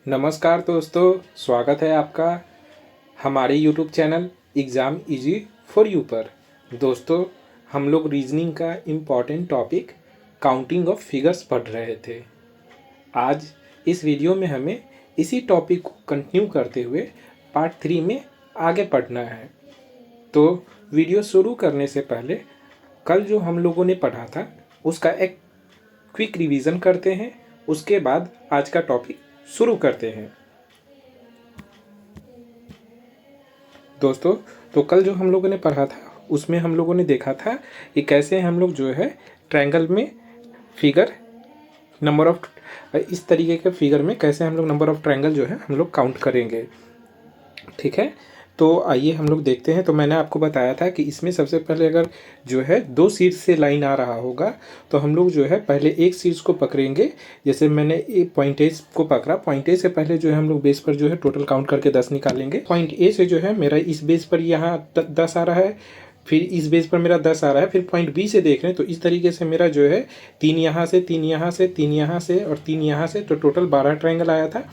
नमस्कार दोस्तों, स्वागत है आपका हमारे YouTube channel exam easy for you पर। दोस्तों, हम लोग रीजनिंग का important topic counting of figures पढ़ रहे थे। आज इस वीडियो में हमें इसी टॉपिक को कंटिन्यू करते हुए पार्ट 3 में आगे पढ़ना है। तो वीडियो शुरू करने से पहले कल जो हम लोगों ने पढ़ा था उसका एक क्विक रिवीजन करते हैं, उसके बाद आज का टॉपिक शुरू करते हैं। दोस्तों, तो कल जो हम लोगों ने पढ़ा था उसमें हम लोगों ने देखा था कि कैसे हम लोग जो है ट्रायंगल में फिगर नंबर ऑफ इस तरीके के फिगर में कैसे हम लोग नंबर ऑफ ट्रायंगल जो है हम लोग काउंट करेंगे। ठीक है, तो आइए हम लोग देखते हैं। तो मैंने आपको बताया था कि इसमें सबसे पहले अगर जो है दो शीर्ष से लाइन आ रहा होगा तो हम लोग जो है पहले एक शीर्ष को पकड़ेंगे। जैसे मैंने पॉइंट ए को पकड़ा, पॉइंट ए से पहले जो है हम लोग बेस पर जो है टोटल काउंट करके 10 निकालेंगे। पॉइंट ए से जो है मेरा इस बेस पर यहाँ 10 आ रहा है, फिर इस बेस पर मेरा 10 आ रहा है। फिर पॉइंट बी से देख रहे हैं तो इस तरीके से मेरा जो है 3 यहाँ से, 3 यहाँ से, 3 यहाँ से और 3 यहाँ से, तो टोटल 12 ट्रायंगल आया था,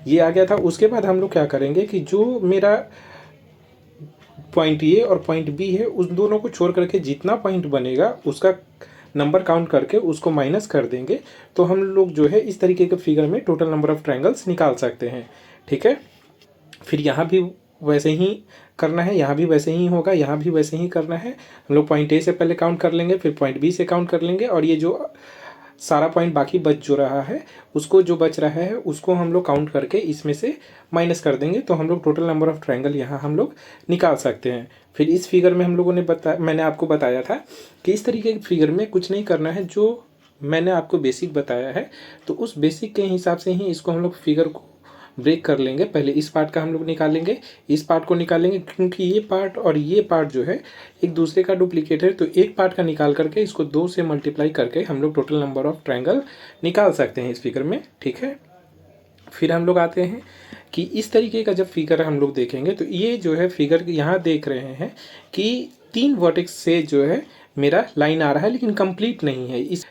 ये आ गया था। उसके बाद हम लोग क्या करेंगे कि जो मेरा पॉइंट ए और पॉइंट बी है उस दोनों को छोड़ करके जितना पॉइंट बनेगा उसका नंबर काउंट करके उसको माइनस कर देंगे, तो हम लोग जो है इस तरीके के फिगर में टोटल नंबर ऑफ ट्रायंगल्स निकाल सकते हैं। ठीक है, फिर यहाँ भी वैसे ही करना है, यहाँ भी वैसे ही होगा, यहाँ भी वैसे ही करना है। हम लोग पॉइंट ए से पहले काउंट कर लेंगे, फिर पॉइंट बी से काउंट कर लेंगे, और ये जो सारा पॉइंट बाकी बच जो रहा है उसको जो बच रहा है उसको हम लोग काउंट करके इसमें से माइनस कर देंगे, तो हम लोग टोटल नंबर ऑफ ट्रायंगल यहाँ हम लोग निकाल सकते हैं। फिर इस फिगर में हम लोगों ने मैंने आपको बताया था कि इस तरीके के फिगर में कुछ नहीं करना है, जो मैंने आपको बेसिक बताया है तो उस बेसिक के हिसाब से ही इसको हम लोग फिगर को ब्रेक कर लेंगे। पहले इस पार्ट का हम लोग निकालेंगे, इस पार्ट को निकालेंगे, क्योंकि ये पार्ट और ये पार्ट जो है एक दूसरे का डुप्लीकेट है, तो एक पार्ट का निकाल करके इसको 2 से मल्टीप्लाई करके हम लोग टोटल नंबर ऑफ ट्रायंगल निकाल सकते हैं इस फिगर में। ठीक है, फिर हम लोग आते हैं कि इस तरीके का जब फिगर हम लोग देखेंगे तो ये जो है फिगर यहाँ देख रहे हैं कि 3 वर्टेक्स से जो है मेरा लाइन आ रहा है लेकिन कंप्लीट नहीं है। इस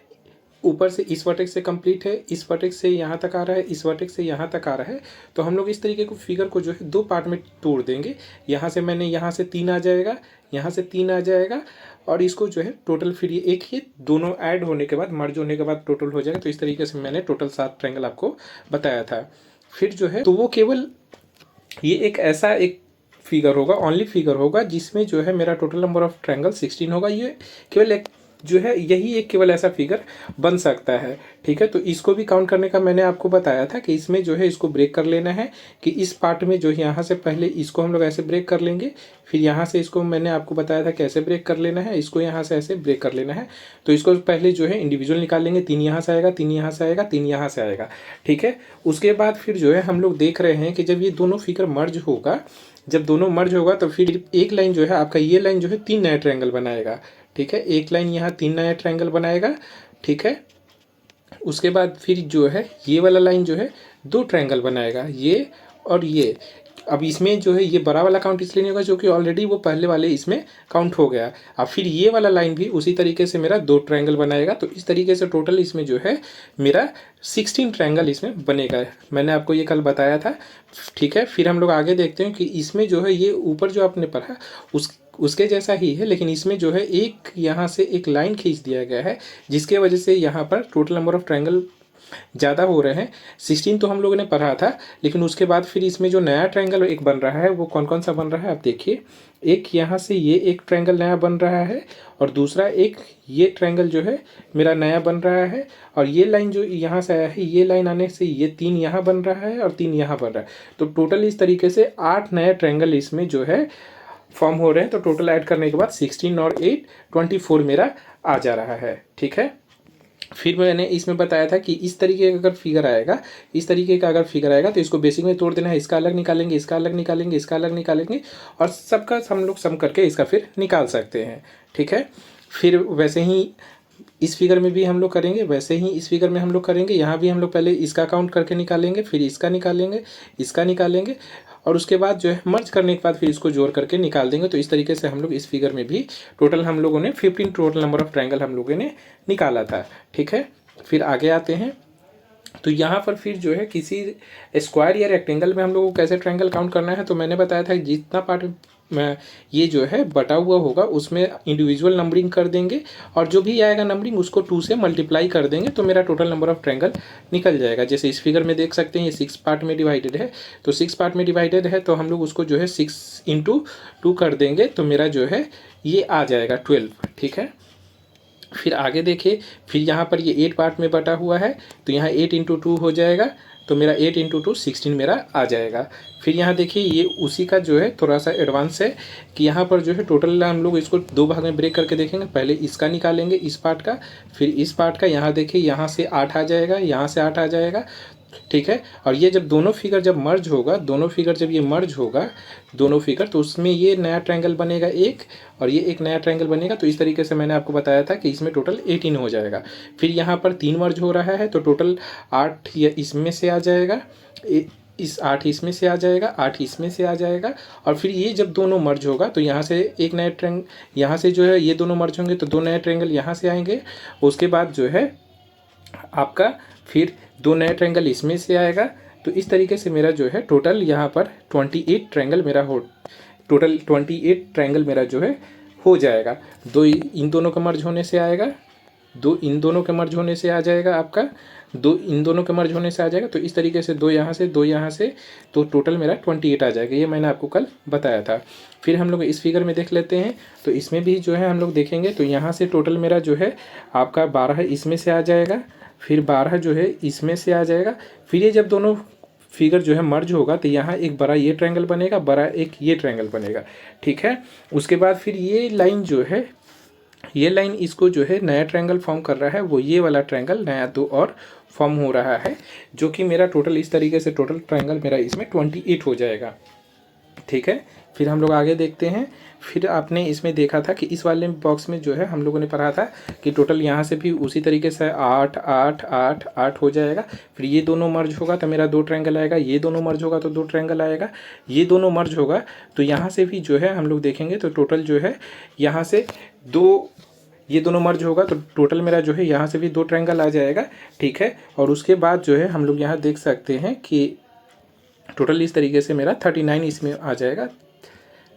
ऊपर से इस वर्टेक्स से कंप्लीट है, इस वर्टेक्स से यहाँ तक आ रहा है, इस वर्टेक्स से यहाँ तक आ रहा है। तो हम लोग इस तरीके को फिगर को जो है 2 पार्ट में तोड़ देंगे। यहाँ से मैंने यहाँ से 3 आ जाएगा, यहाँ से 3 आ जाएगा, और इसको जो है टोटल फिर ये एक ही दोनों ऐड होने के बाद मर्ज होने के बाद टोटल हो जाएगा। तो इस तरीके से मैंने टोटल 7 ट्रायंगल आपको बताया था। फिर जो है तो वो केवल ये एक ऐसा एक फिगर होगा, ओनली फिगर होगा जिसमें जो है मेरा टोटल नंबर ऑफ ट्रायंगल 16 होगा। ये केवल एक जो है यही एक केवल ऐसा फिगर बन सकता है। ठीक है, तो इसको भी काउंट करने का मैंने आपको बताया था कि इसमें जो है इसको ब्रेक कर लेना है, कि इस पार्ट में जो है यहाँ से पहले इसको हम लोग ऐसे ब्रेक कर लेंगे, फिर यहाँ से इसको मैंने आपको बताया था कैसे ब्रेक कर लेना है, इसको यहाँ से ऐसे ब्रेक कर लेना है। तो इसको पहले जो है इंडिविजुअल निकाल लेंगे, 3 यहाँ से आएगा, 3 यहाँ से आएगा, 3 यहाँ से आएगा। ठीक है, उसके बाद फिर जो है हम लोग देख रहे हैं कि जब ये दोनों फिगर मर्ज होगा, जब दोनों मर्ज होगा तो फिर एक लाइन जो है आपका ये लाइन जो है 3 नए ट्रायंगल बनाएगा। ठीक है, एक लाइन यहाँ 3 नया ट्रायंगल बनाएगा। ठीक है, उसके बाद फिर जो है ये वाला लाइन जो है 2 ट्रायंगल बनाएगा, ये और ये। अब इसमें जो है ये बड़ा वाला काउंट इसलिए नहीं होगा क्योंकि ऑलरेडी वो पहले वाले इसमें काउंट हो गया। अब फिर ये वाला लाइन भी उसी तरीके से मेरा 2 ट्रायंगल बनाएगा। तो इस तरीके से टोटल इसमें जो है मेरा 16 ट्रायंगल इसमें बनेगा। मैंने आपको ये कल बताया था। ठीक है, फिर हम लोग आगे देखते हैं कि इसमें जो है ये ऊपर जो आपने पढ़ा उसके जैसा ही है, लेकिन इसमें जो है एक यहाँ से एक लाइन खींच दिया गया है, जिसके वजह से यहाँ पर टोटल नंबर ऑफ ट्रायंगल ज़्यादा हो रहे हैं। 16 तो हम लोगों ने पढ़ा था, लेकिन उसके बाद फिर इसमें जो नया ट्रायंगल एक बन रहा है वो कौन कौन सा बन रहा है आप देखिए। एक यहाँ से ये एक ट्रायंगल नया बन रहा है, और दूसरा एक ये ट्रायंगल जो है मेरा नया बन रहा है, और ये लाइन जो यहाँ से आया है ये लाइन आने से ये 3 यहाँ बन रहा है और 3 यहाँ बन रहा है। तो टोटल इस तरीके से 8 नए ट्रायंगल इसमें जो है फॉर्म हो रहे हैं। तो टोटल ऐड करने के बाद 16 और 8 24 मेरा आ जा रहा है। ठीक है, फिर मैंने इसमें बताया था कि इस तरीके का अगर फिगर आएगा, इस तरीके का अगर फिगर आएगा तो इसको बेसिक में तोड़ देना है, इसका अलग निकालेंगे, इसका अलग निकालेंगे, इसका अलग निकालेंगे, और सबका हम लोग सम करके इसका फिर निकाल सकते हैं। ठीक है, फिर वैसे ही इस फिगर में भी हम लोग करेंगे, वैसे ही इस फिगर में हम लोग करेंगे। यहाँ भी हम लोग पहले इसका काउंट करके निकालेंगे, फिर इसका निकालेंगे, इसका निकालेंगे, और उसके बाद जो है मर्ज करने के बाद फिर इसको जोड़ करके निकाल देंगे। तो इस तरीके से हम लोग इस फिगर में भी टोटल हम लोगों ने 15 टोटल नंबर ऑफ ट्रायंगल हम लोगों ने निकाला था। ठीक है, फिर आगे आते हैं तो यहाँ पर फिर जो है किसी स्क्वायर या रेक्टेंगल में हम लोग को कैसे ट्रायंगल काउंट करना है, तो मैंने बताया था कि जितना पार्ट में ये जो है बटा हुआ होगा उसमें इंडिविजुअल नंबरिंग कर देंगे और जो भी आएगा नंबरिंग उसको 2 से मल्टीप्लाई कर देंगे तो मेरा टोटल नंबर ऑफ ट्रायंगल निकल जाएगा। जैसे इस फिगर में देख सकते हैं ये 6 पार्ट में डिवाइडेड है, तो 6 पार्ट में डिवाइडेड है तो हम लोग उसको जो है 6 × 2 कर देंगे तो मेरा जो है ये आ जाएगा 12। ठीक है, फिर आगे देखिए, फिर यहाँ पर ये 8 पार्ट में बटा हुआ है तो यहाँ 8 × 2 हो जाएगा तो मेरा 8 × 2 16 मेरा आ जाएगा। फिर यहाँ देखिए ये उसी का जो है थोड़ा सा एडवांस है कि यहाँ पर जो है टोटल हम लोग इसको 2 भाग में ब्रेक करके देखेंगे। पहले इसका निकालेंगे इस पार्ट का, फिर इस पार्ट का। यहाँ देखिए यहाँ से 8 आ जाएगा, यहाँ से 8 आ जाएगा। ठीक है, और ये जब दोनों फिगर जब मर्ज होगा, दोनों फिगर जब ये मर्ज होगा दोनों फिगर, तो उसमें ये नया ट्रायंगल बनेगा एक और ये एक नया ट्रायंगल बनेगा। तो इस तरीके से मैंने आपको बताया था कि इसमें टोटल 18 हो जाएगा। फिर यहाँ पर 3 मर्ज हो रहा है तो टोटल 8 ये इसमें से आ जाएगा, इस 8 इसमें से आ जाएगा, 8 इसमें से आ जाएगा। और फिर ये जब दोनों मर्ज होगा तो यहाँ से एक नया ट्रायंगल, यहाँ से जो है ये दोनों मर्ज होंगे तो 2 नए ट्रायंगल यहाँ से आएंगे। उसके बाद जो है आपका फिर 2 नए ट्रायंगल इसमें से आएगा। तो इस तरीके से मेरा जो है टोटल यहाँ पर 28 ट्रायंगल मेरा टोटल 28 ट्रायंगल मेरा जो है हो जाएगा। 2 इन दोनों का मर्ज होने से आएगा, 2 इन दोनों के मर्ज होने से आ जाएगा आपका, 2 इन दोनों के मर्ज होने से आ जाएगा। तो इस तरीके से 2 यहाँ से 2 यहाँ से, तो टोटल मेरा 28 आ जाएगा। ये मैंने आपको कल बताया था। फिर हम लोग इस फिगर में देख लेते हैं तो इसमें भी जो है हम लोग देखेंगे तो यहाँ से टोटल मेरा जो है आपका 12 इसमें से आ जाएगा, फिर 12 जो है इसमें से आ जाएगा। फिर ये जब दोनों फिगर जो है मर्ज होगा तो यहाँ एक बड़ा ये ट्रायंगल बनेगा, बड़ा एक ये ट्रायंगल बनेगा। ठीक है, उसके बाद फिर ये लाइन जो है, ये लाइन इसको जो है नया ट्रायंगल फॉर्म कर रहा है, वो ये वाला ट्रायंगल नया 2 और फॉर्म हो रहा है, जो कि मेरा टोटल इस तरीके से टोटल ट्रायंगल मेरा इसमें 28 हो जाएगा। ठीक है, फिर हम लोग आगे देखते हैं। फिर आपने इसमें देखा था कि इस वाले बॉक्स में जो है हम लोगों ने पढ़ा था कि टोटल यहाँ से भी उसी तरीके से 8 8 8 8 हो जाएगा। फिर ये दोनों मर्ज होगा तो मेरा 2 ट्रायंगल आएगा, ये दोनों मर्ज होगा तो 2 ट्रायंगल आएगा, ये दोनों मर्ज होगा तो यहाँ से भी जो है हम लोग देखेंगे तो टोटल जो है यहाँ से 2, ये दोनों मर्ज होगा तो टोटल मेरा जो है यहाँ से भी 2 ट्रायंगल आ जाएगा। ठीक है, और उसके बाद जो है हम लोग यहाँ देख सकते हैं कि टोटल इस तरीके से मेरा 39 इसमें आ जाएगा।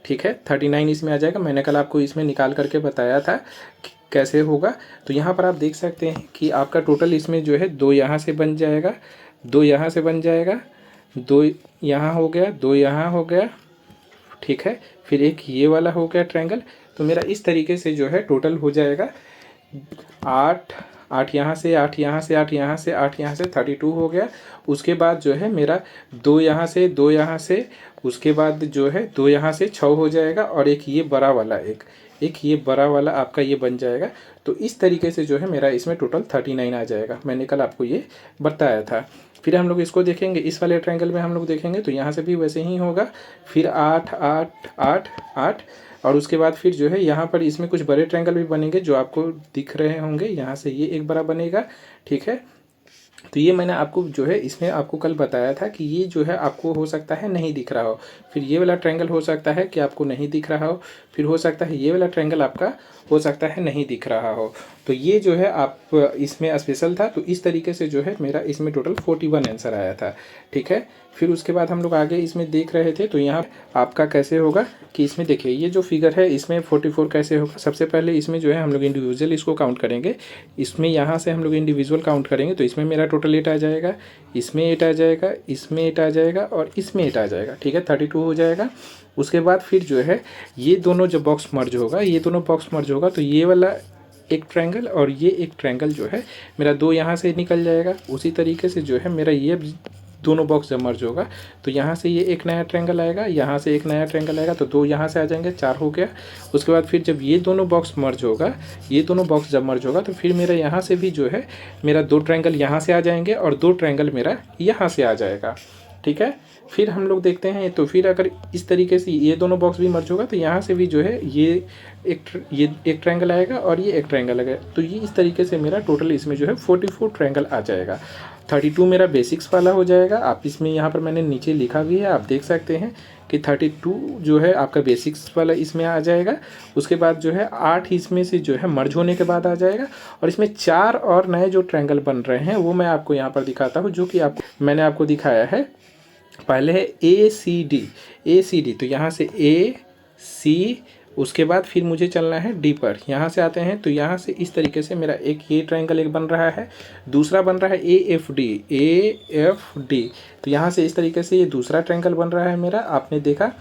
ठीक है, 39 इसमें आ जाएगा। मैंने कल आपको इसमें निकाल करके बताया था कि कैसे होगा। तो यहाँ पर आप देख सकते हैं कि आपका टोटल इसमें जो है 2 यहाँ से बन जाएगा, 2 यहाँ से बन जाएगा, 2 यहाँ हो गया, 2 यहाँ हो गया। ठीक है, फिर एक ये वाला हो गया ट्रायंगल। तो मेरा इस तरीके से जो है टोटल हो जाएगा 8 8 यहाँ से, 8 यहाँ से, 8 यहाँ से, 8 यहाँ से 32 हो गया। उसके बाद जो है मेरा 2 यहाँ से, 2 यहाँ से, उसके बाद जो है 2 यहाँ से 6 हो जाएगा और एक ये बड़ा वाला एक ये बड़ा वाला आपका ये बन जाएगा। तो इस तरीके से जो है मेरा इसमें टोटल 39 आ जाएगा। मैंने कल आपको ये बताया था। फिर हम लोग इसको देखेंगे, इस वाले ट्रायंगल में हम लोग देखेंगे तो यहाँ से भी वैसे ही होगा। फिर 8 8 8 8 और उसके बाद फिर जो है यहाँ पर इसमें कुछ बड़े ट्रायंगल भी बनेंगे जो आपको दिख रहे होंगे। यहाँ से ये एक बड़ा बनेगा। ठीक है, तो ये मैंने आपको जो है इसमें आपको कल बताया था कि ये जो है आपको हो सकता है नहीं दिख रहा हो। फिर ये वाला ट्रायंगल हो सकता है कि आपको नहीं दिख रहा हो, फिर हो सकता है ये वाला ट्रायंगल आपका हो सकता है नहीं दिख रहा हो। तो ये जो है आप इसमें स्पेशल था। तो इस तरीके से जो है मेरा इसमें टोटल 41 आंसर आया था। ठीक है, फिर उसके बाद हम लोग आगे इसमें देख रहे थे तो यहाँ आपका कैसे होगा कि इसमें देखिए ये जो फिगर है इसमें 44 कैसे होगा। सबसे पहले इसमें जो है हम लोग इंडिविजुअल इसको काउंट करेंगे। इसमें यहाँ से हम लोग इंडिविजुअल काउंट करेंगे तो इसमें मेरा टोटल 8 आ जाएगा, इसमें 8 आ जाएगा, इसमें 8 आ जाएगा और इसमें 8 आ जाएगा। ठीक है, 32 हो जाएगा। उसके बाद फिर जो है ये दोनों जब बॉक्स मर्ज होगा, ये दोनों बॉक्स मर्ज होगा तो ये वाला एक ट्रायंगल और ये एक ट्रायंगल जो है मेरा 2 यहाँ से निकल जाएगा। उसी तरीके से जो है मेरा ये दोनों बॉक्स जब मर्ज होगा तो यहाँ से ये एक नया ट्रायंगल आएगा, यहाँ से एक नया ट्रायंगल आएगा तो 2 यहाँ से आ जाएंगे, 4 हो गया। उसके बाद फिर जब ये दोनों बॉक्स मर्ज होगा, ये दोनों बॉक्स जब मर्ज होगा तो फिर मेरा यहाँ से भी जो है मेरा 2 ट्रायंगल यहाँ से आ जाएंगे और 2 ट्रायंगल मेरा यहाँ से आ जाएगा। ठीक है, फिर हम लोग देखते हैं तो फिर अगर इस तरीके से ये दोनों बॉक्स भी मर्ज होगा तो यहाँ से भी जो है ये एक ट्रायंगल आएगा और ये एक ट्रायंगल आएगा। तो ये इस तरीके से मेरा टोटल इसमें जो है 44 ट्रायंगल आ जाएगा। 32 मेरा बेसिक्स वाला हो जाएगा। आप इसमें यहाँ पर मैंने नीचे लिखा भी है, आप देख सकते हैं कि 32 जो है आपका बेसिक्स वाला इसमें आ जाएगा। उसके बाद जो है 8 इसमें से जो है मर्ज होने के बाद आ जाएगा। और इसमें 4 और नए जो ट्रायंगल बन रहे हैं वो मैं आपको यहाँ पर दिखाता हूँ, जो कि मैंने आपको दिखाया है। पहले है ACD, तो यहाँ से AC, उसके बाद फिर मुझे चलना है D पर। यहाँ से आते हैं तो यहाँ से इस तरीके से मेरा एक ये ट्रायंगल एक बन रहा है, दूसरा बन रहा है AFD, तो यहाँ से इस तरीके से ये दूसरा ट्रायंगल बन रहा है मेरा, आपने देखा।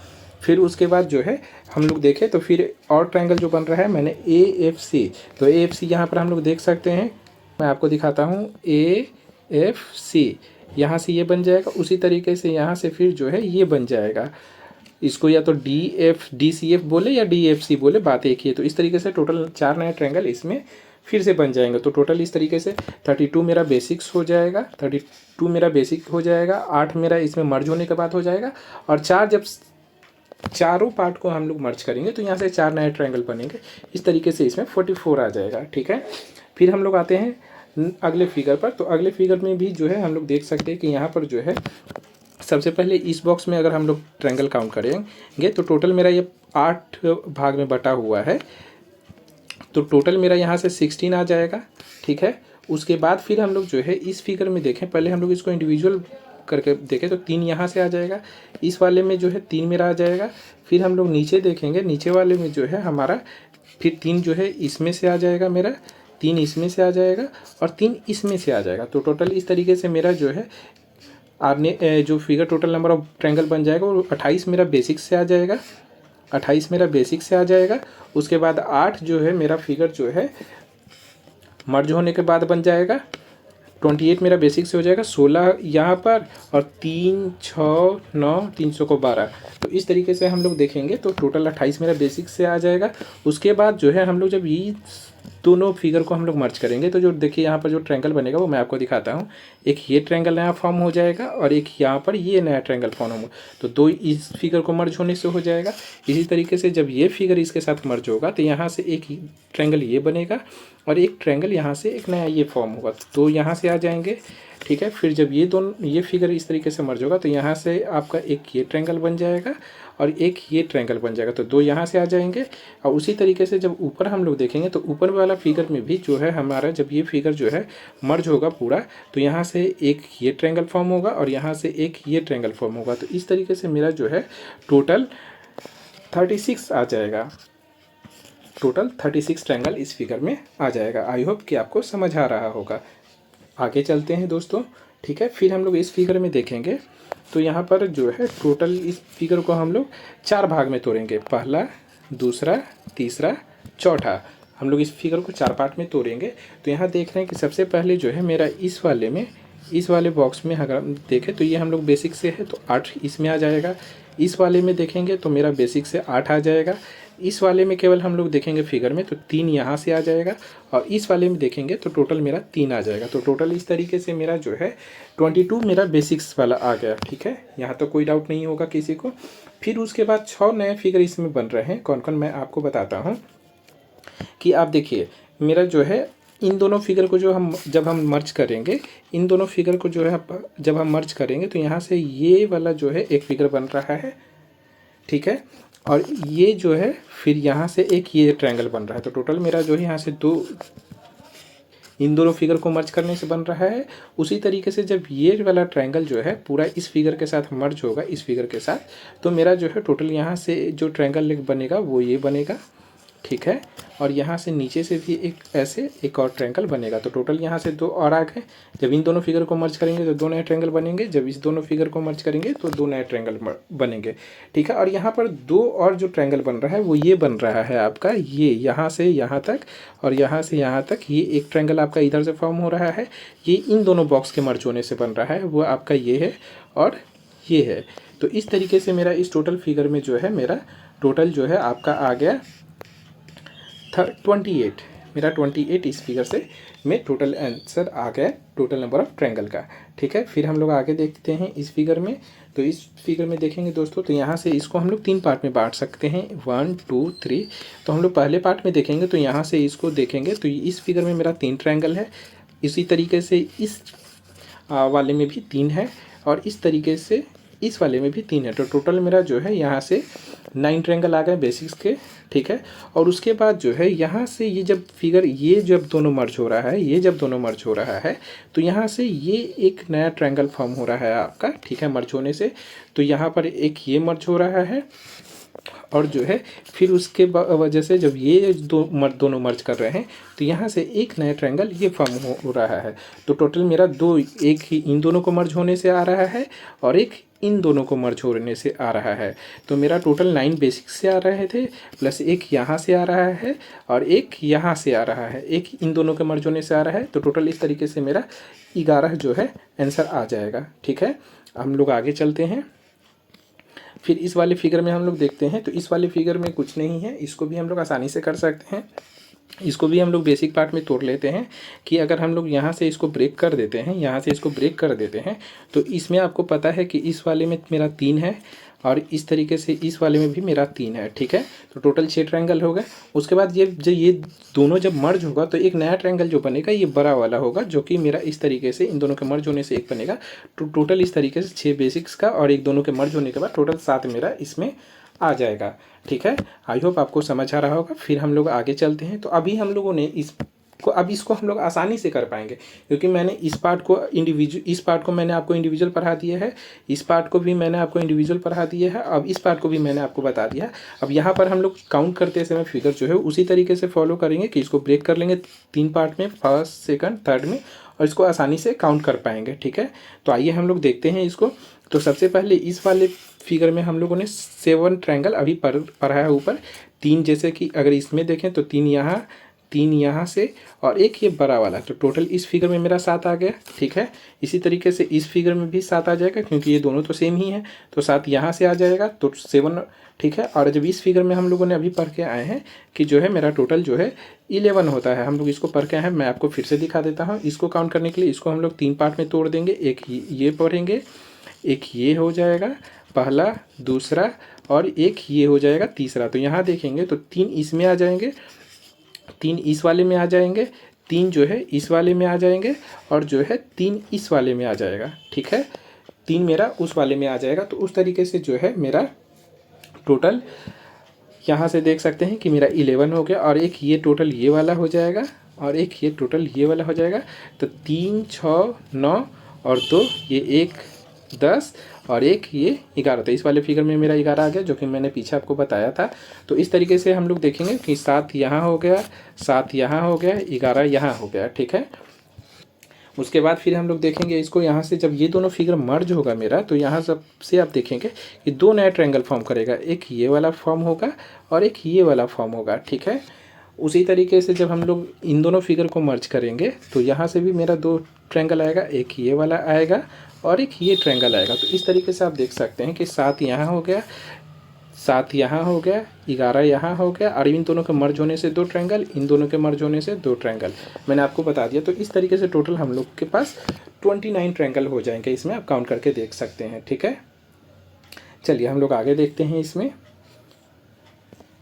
फिर उसके बाद जो है हम लोग देखें तो फिर और ट्रायंगल जो बन रहा है मैंने AFC, तो AFC यहाँ पर हम लोग देख सकते हैं, मैं आपको दिखाता हूँ। AFC यहाँ से ये बन जाएगा, उसी तरीके से यहाँ से फिर जो है ये बन जाएगा। इसको या तो DCF बोले या DFC बोले, बात एक ही है। तो इस तरीके से टोटल 4 नए ट्रायंगल इसमें फिर से बन जाएंगे। तो टोटल इस तरीके से 32 मेरा बेसिक्स हो जाएगा, 32 मेरा बेसिक हो जाएगा, 8 मेरा इसमें मर्ज होने के बाद हो जाएगा, और 4 जब चारों पार्ट को हम लोग मर्ज करेंगे तो यहाँ से 4 नए ट्रायंगल बनेंगे। इस तरीके से इसमें 44 आ जाएगा, ठीक है। फिर हम लोग आते हैं अगले फिगर पर। तो अगले फिगर में भी जो है हम लोग देख सकते हैं कि यहाँ पर जो है सबसे पहले इस बॉक्स में अगर हम लोग ट्रायंगल काउंट करेंगे तो टोटल मेरा ये 8 भाग में बटा हुआ है, तो टोटल मेरा यहाँ से 16 आ जाएगा, ठीक है। उसके बाद फिर हम लोग जो है इस फिगर में देखें, पहले हम लोग इसको इंडिविजुअल करके देखें तो 3 यहाँ से आ जाएगा, इस वाले में जो है 3 मेरा आ जाएगा। फिर हम लोग नीचे देखेंगे, नीचे वाले में जो है हमारा फिर 3 जो है इसमें से आ जाएगा मेरा, 3 इसमें से आ जाएगा, और 3 इसमें से आ जाएगा। तो टोटल इस तरीके से मेरा जो है आपने जो figure total number of triangle बन जाएगा वो 28 मेरा बेसिक से आ जाएगा, 28 मेरा बेसिक से आ जाएगा। उसके बाद 8 जो है मेरा फिगर जो है मर्ज होने के बाद बन जाएगा, 28 मेरा बेसिक से हो जाएगा, 16 यहाँ पर, और 3 6 9 300 को 12। तो इस तरीके से हम लोग देखेंगे तो टोटल 28 मेरा बेसिक से आ जाएगा। उसके बाद जो है हम लोग जब ये दोनों फिगर को हम लोग मर्ज करेंगे तो जो देखिए यहाँ पर जो ट्रायंगल बनेगा वो मैं आपको दिखाता हूँ। एक ये ट्रायंगल नया फॉर्म हो जाएगा और एक यहाँ पर ये नया ट्रायंगल फॉर्म होगा, तो 2 इस फिगर को मर्ज होने से हो जाएगा। इसी तरीके से जब ये फिगर इसके साथ मर्ज होगा तो यहाँ से एक ट्रायंगल ये बनेगा और एक ट्रायंगल यहाँ से एक नया ये फॉर्म होगा, तो यहाँ से आ जाएंगे, ठीक है। फिर जब ये फिगर इस तरीके से मर्ज होगा तो यहाँ से आपका एक ये ट्रायंगल बन जाएगा और एक ये ट्रायंगल बन जाएगा, तो 2 यहाँ से आ जाएंगे। और उसी तरीके से जब ऊपर हम लोग देखेंगे तो ऊपर वाला फिगर में भी जो है हमारा जब ये फिगर जो है मर्ज होगा पूरा, तो यहाँ से एक ये ट्रायंगल फॉर्म होगा और यहाँ से एक ये ट्रायंगल फॉर्म होगा। तो इस तरीके से मेरा जो है टोटल 36 आ जाएगा, टोटल 36 ट्रायंगल इस फिगर में आ जाएगा। आई होप कि आपको समझ आ रहा होगा। आगे चलते हैं दोस्तों, ठीक है। फिर हम लोग इस फिगर में देखेंगे तो यहाँ पर जो है टोटल इस फिगर को हम लोग 4 भाग में तोड़ेंगे, पहला, दूसरा, तीसरा, चौथा। हम लोग इस फिगर को 4 पार्ट में तोड़ेंगे। तो यहाँ देख रहे हैं कि सबसे पहले जो है मेरा इस वाले बॉक्स में अगर हम देखें तो ये हम लोग बेसिक से है तो 8 इसमें आ जाएगा। इस वाले में देखेंगे तो मेरा बेसिक से 8 आ जाएगा। इस वाले में केवल हम लोग देखेंगे फिगर में तो 3 यहाँ से आ जाएगा, और इस वाले में देखेंगे तो टोटल मेरा 3 आ जाएगा। तो टोटल इस तरीके से मेरा जो है 22 मेरा बेसिक्स वाला आ गया, ठीक है। यहाँ तो कोई डाउट नहीं होगा किसी को। फिर उसके बाद 6 नए फिगर इसमें बन रहे हैं, कौन कौन मैं आपको बताता हूँ कि आप देखिए मेरा जो है इन दोनों फिगर को जब हम मर्ज करेंगे, इन दोनों फिगर को जो है जब हम मर्ज करेंगे तो यहाँ से ये वाला जो है एक फिगर बन रहा है, ठीक है। और ये जो है फिर यहाँ से एक ये ट्रायंगल बन रहा है। तो टोटल मेरा जो है यहाँ से 2 इन दोनों फिगर को मर्ज करने से बन रहा है। उसी तरीके से जब ये वाला ट्रायंगल जो है पूरा इस फिगर के साथ मर्ज होगा, इस फिगर के साथ, तो मेरा जो है टोटल यहाँ से जो ट्रायंगल बनेगा वो ये बनेगा, ठीक है। और यहाँ से नीचे से भी ऐसे एक और ट्रायंगल बनेगा। तो टोटल यहाँ से 2 और आ गए। जब इन दोनों फिगर को मर्ज करेंगे तो 2 नए ट्रायंगल बनेंगे, जब इस दोनों फिगर को मर्ज करेंगे तो 2 नए ट्रायंगल बनेंगे, ठीक है। और यहाँ पर 2 और जो ट्रायंगल बन रहा है वो ये बन रहा है आपका, ये यहाँ से यहाँ तक और यहाँ से यहाँ तक, ये एक ट्रायंगल आपका इधर से फॉर्म हो रहा है, ये इन दोनों बॉक्स के मर्ज होने से बन रहा है, वो आपका ये है और ये है। तो इस तरीके से मेरा इस टोटल फिगर में जो है मेरा टोटल जो है आपका आ गया 28, मेरा 28 इस फिगर से में टोटल आंसर आ गया टोटल नंबर ऑफ ट्रायंगल का, ठीक है। फिर हम लोग आगे देखते हैं इस फिगर में। तो इस फिगर में देखेंगे दोस्तों तो यहाँ से इसको हम लोग 3 पार्ट में बांट सकते हैं, 1 2 3। तो हम लोग पहले पार्ट में देखेंगे तो यहाँ से इसको देखेंगे तो इस फिगर में मेरा 3 ट्रायंगल है। इसी तरीके से इस वाले में भी 3 है और इस तरीके से इस वाले में भी 3 है। तो टोटल मेरा जो है यहाँ से 9 ट्रायंगल आ गए बेसिक्स के, ठीक है। और उसके बाद जो है यहाँ से ये जब फिगर ये जब दोनों मर्ज हो रहा है, ये जब दोनों मर्ज हो रहा है तो यहाँ से ये एक नया ट्रायंगल फॉर्म हो रहा है आपका, ठीक है, मर्ज होने से। तो यहाँ पर एक ये मर्ज हो रहा है और जो है फिर उसके वजह से जब ये दोनों मर्ज कर रहे हैं तो यहाँ से एक नया ट्रायंगल ये फॉर्म हो रहा है। तो टोटल मेरा दो, एक ही इन दोनों को मर्ज होने से आ रहा है और एक इन दोनों को मर्ज होने से आ रहा है। तो मेरा टोटल 9 बेसिक से आ रहे थे, प्लस एक यहाँ से आ रहा है और एक यहाँ से आ रहा है, एक इन दोनों के मर्ज होने से आ रहा है। तो टोटल इस तरीके से मेरा 11 जो है आंसर आ जाएगा, ठीक है। हम लोग आगे चलते हैं। फिर इस वाले फिगर में हम लोग देखते हैं, तो इस वाले फिगर में कुछ नहीं है, इसको भी हम लोग आसानी से कर सकते हैं। इसको भी हम लोग बेसिक पार्ट में तोड़ लेते हैं कि अगर हम लोग यहाँ से इसको ब्रेक कर देते हैं, यहाँ से इसको ब्रेक कर देते हैं, तो इसमें आपको पता है कि इस वाले में मेरा 3 है और इस तरीके से इस वाले में भी मेरा 3 है, ठीक है। तो टोटल 6 ट्रायंगल हो गए। उसके बाद ये दोनों जब मर्ज होगा तो एक नया ट्रायंगल जो बनेगा ये बड़ा वाला होगा, जो कि मेरा इस तरीके से इन दोनों के मर्ज होने से एक बनेगा। तो टोटल इस तरीके से 6 बेसिक्स का और एक दोनों के मर्ज होने के बाद टोटल 7 मेरा इसमें आ जाएगा, ठीक है। आई होप आपको समझ आ रहा होगा। फिर हम लोग आगे चलते हैं। तो अभी हम लोगों ने इसको हम लोग आसानी से कर पाएंगे, क्योंकि मैंने इस पार्ट को मैंने आपको इंडिविजुअल पढ़ा दिया है, इस पार्ट को भी मैंने आपको इंडिविजुअल पढ़ा दिया है, अब इस पार्ट को भी मैंने आपको बता दिया है। अब यहाँ पर हम लोग काउंट करते समय फिगर जो है उसी तरीके से फॉलो करेंगे कि इसको ब्रेक कर लेंगे 3 पार्ट में, फर्स्ट, सेकंड, थर्ड में, और इसको आसानी से काउंट कर पाएंगे, ठीक है। तो आइए हम लोग देखते हैं इसको। तो सबसे पहले इस वाले फिगर में हम लोगों ने 7 ट्रायंगल अभी पढ़ा है ऊपर। 3 जैसे कि अगर इसमें देखें तो 3 यहाँ, 3 यहाँ से और एक ये बड़ा वाला। तो टोटल इस फिगर में मेरा 7 आ गया, ठीक है। इसी तरीके से इस फिगर में भी 7 आ जाएगा, क्योंकि ये दोनों तो सेम ही है। तो 7 यहाँ से आ जाएगा, तो 7, ठीक है। और जब इस फिगर में हम लोगों ने अभी पढ़ के आए हैं कि जो है मेरा टोटल जो है 11 होता है, हम लोग इसको पढ़ के आए हैं। मैं आपको फिर से दिखा देता हूँ। इसको काउंट करने के लिए इसको हम लोग 3 पार्ट में तोड़ देंगे। एक ये पढ़ेंगे, एक ये हो जाएगा पहला, दूसरा, और एक ये हो जाएगा तीसरा। तो यहाँ देखेंगे तो 3 इसमें आ जाएंगे, 3 इस वाले में आ जाएंगे, 3 जो है इस वाले में आ जाएंगे, और जो है 3 इस वाले में आ जाएगा, ठीक है। 3 मेरा उस वाले में आ जाएगा। तो उस तरीके से जो है मेरा टोटल यहाँ से देख सकते हैं कि मेरा 11 हो गया, और एक ये टोटल ये वाला हो जाएगा, और एक ये टोटल ये वाला हो जाएगा। तो 3, 6, 9 और 2, ये 1, 10 और एक ये 11। तो इस वाले फिगर में मेरा 11 आ गया, जो कि मैंने पीछे आपको बताया था। तो इस तरीके से हम लोग देखेंगे कि 7 यहाँ हो गया, 7 यहाँ हो गया, 11 यहाँ हो गया, ठीक है। उसके बाद फिर हम लोग देखेंगे इसको, यहाँ से जब ये दोनों फिगर मर्ज होगा मेरा, तो यहाँ सबसे आप देखेंगे कि 2 नया ट्रायंगल फॉर्म करेगा। एक ये वाला फॉर्म होगा और एक ये वाला फॉर्म होगा, ठीक है। उसी तरीके से जब हम लोग इन दोनों फिगर को मर्ज करेंगे तो यहाँ से भी मेरा 2 ट्रायंगल आएगा, एक ये वाला आएगा और एक ये ट्रायंगल आएगा। तो इस तरीके से आप देख सकते हैं कि 7 यहाँ हो गया, 7 यहाँ हो गया, 11 यहाँ हो गया, और इन दोनों के मर्ज होने से 2 ट्रायंगल, इन दोनों के मर्ज होने से 2 ट्रायंगल मैंने आपको बता दिया। तो इस तरीके से टोटल हम लोग के पास 29 ट्रायंगल हो जाएंगे। इसमें आप काउंट करके देख सकते हैं, ठीक है। चलिए हम लोग आगे देखते हैं इसमें,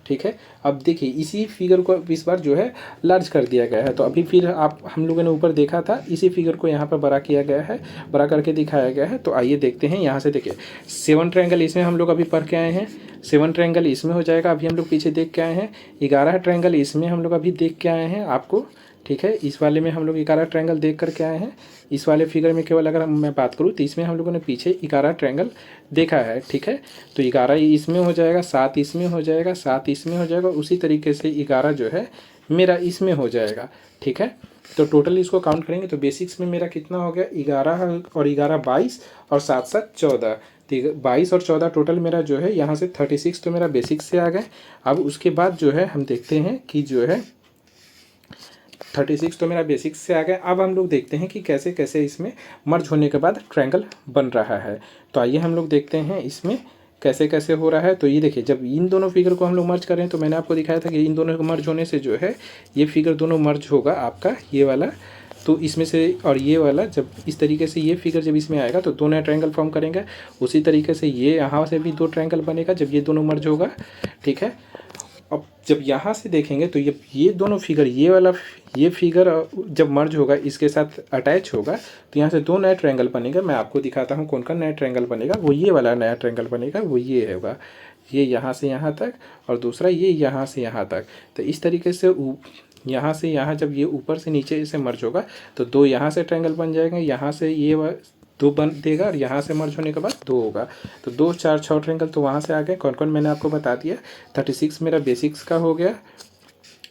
ठीक है। अब देखिए इसी फिगर को इस बार जो है लार्ज कर दिया गया है। तो अभी फिर हम लोगों ने ऊपर देखा था, इसी फिगर को यहाँ पर बड़ा किया गया है, बड़ा करके दिखाया गया है। तो आइए देखते हैं। यहाँ से देखिए 7 ट्रायंगल इसमें हम लोग अभी पढ़ के आए हैं, 7 ट्रायंगल इसमें हो जाएगा, अभी हम लोग पीछे देख के आए हैं। 11 ट्रायंगल इसमें हम लोग अभी देख के आए हैं आपको, ठीक है। इस वाले में हम लोग 11 ट्रायंगल देख करके आए हैं। इस वाले फिगर में केवल अगर मैं बात करूँ तो इसमें हम लोगों ने पीछे 11 ट्रायंगल देखा है, ठीक है। तो 11 इसमें हो जाएगा, 7 इसमें हो जाएगा, 7 इसमें हो जाएगा, उसी तरीके से 11 जो है मेरा इसमें हो जाएगा, ठीक है। तो टोटल इसको काउंट करेंगे तो बेसिक्स में मेरा कितना हो गया, 11 और 11 22 और 7 7 14। 22 और 14 टोटल मेरा जो है यहाँ से 36 तो मेरा बेसिक्स से आ गए। अब उसके बाद जो है हम देखते हैं कि जो है 36 तो मेरा बेसिक्स से आ गया। अब हम लोग देखते हैं कि कैसे कैसे इसमें मर्ज होने के बाद ट्रायंगल बन रहा है। तो आइए हम लोग देखते हैं इसमें कैसे कैसे हो रहा है। तो ये देखिए, जब इन दोनों फिगर को हम लोग मर्ज करें तो मैंने आपको दिखाया था कि इन दोनों को मर्ज होने से जो है ये फिगर दोनों मर्ज होगा आपका, ये वाला। तो इसमें से और ये वाला जब इस तरीके से ये फिगर जब इसमें आएगा तो 2 नया ट्रायंगल फॉर्म करेंगे। उसी तरीके से ये यहाँ से भी 2 ट्रायंगल बनेगा जब ये दोनों मर्ज होगा, ठीक है। अब जब यहाँ से देखेंगे तो ये दोनों फिगर, ये फिगर जब मर्ज होगा इसके साथ अटैच होगा तो यहाँ से दो नया ट्रायंगल बनेगा। मैं आपको दिखाता हूँ कौन सा नया ट्रायंगल बनेगा। वो ये वाला नया ट्रायंगल बनेगा, वो ये होगा, ये यहाँ से यहाँ तक और दूसरा ये यहाँ से यहाँ तक। तो इस तरीके से यहाँ से यहाँ जब ये ऊपर से नीचे से मर्ज होगा तो दो यहाँ से ट्रायंगल बन जाएंगे, यहाँ से ये दो बन देगा और यहाँ से मर्ज होने के बाद दो होगा। तो 2 4 6 ट्रायंगल तो वहाँ से आ गए। कौन कौन मैंने आपको बता दिया। 36 मेरा बेसिक्स का हो गया,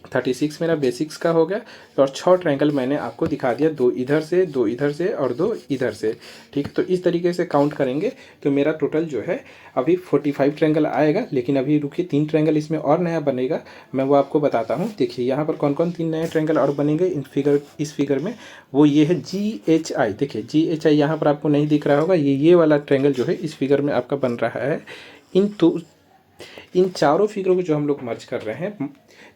36 मेरा बेसिक्स का हो गया और 6 ट्रायंगल मैंने आपको दिखा दिया, 2 इधर से, 2 इधर से और 2 इधर से। ठीक है, तो इस तरीके से काउंट करेंगे तो मेरा टोटल जो है अभी 45 ट्रायंगल आएगा। लेकिन अभी रुकिए, 3 ट्रायंगल इसमें और नया बनेगा, मैं वो आपको बताता हूँ। देखिए यहाँ पर कौन कौन 3 नए ट्रायंगल और बनेंगे इस फिगर में। वो ये है GHI। देखिए GHI यहाँ पर आपको नहीं दिख रहा होगा, ये वाला ट्रायंगल जो है इस फिगर में आपका बन रहा है। इन चारों फिगरों को जो हम लोग मर्ज कर रहे हैं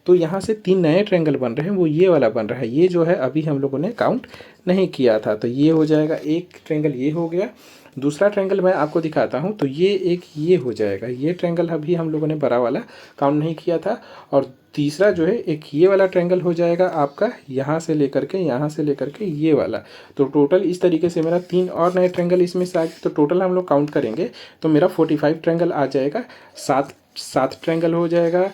तो यहाँ से 3 नए ट्रायंगल बन रहे हैं, वो ये वाला बन रहा है। ये जो है अभी हम लोगों ने काउंट नहीं किया था, तो ये हो जाएगा। एक ट्रायंगल ये हो गया। दूसरा ट्रायंगल मैं आपको दिखाता हूँ, तो ये हो जाएगा। ये ट्रायंगल अभी हम लोगों ने बड़ा वाला काउंट नहीं किया था। और तीसरा जो है एक ये वाला ट्रायंगल हो जाएगा आपका, यहाँ से लेकर के ये वाला। तो टोटल इस तरीके से मेरा 3 और नए ट्रायंगल इसमें से आ गए। तो टोटल हम लोग काउंट करेंगे तो मेरा 45 ट्रायंगल आ जाएगा। 7 ट्रायंगल हो जाएगा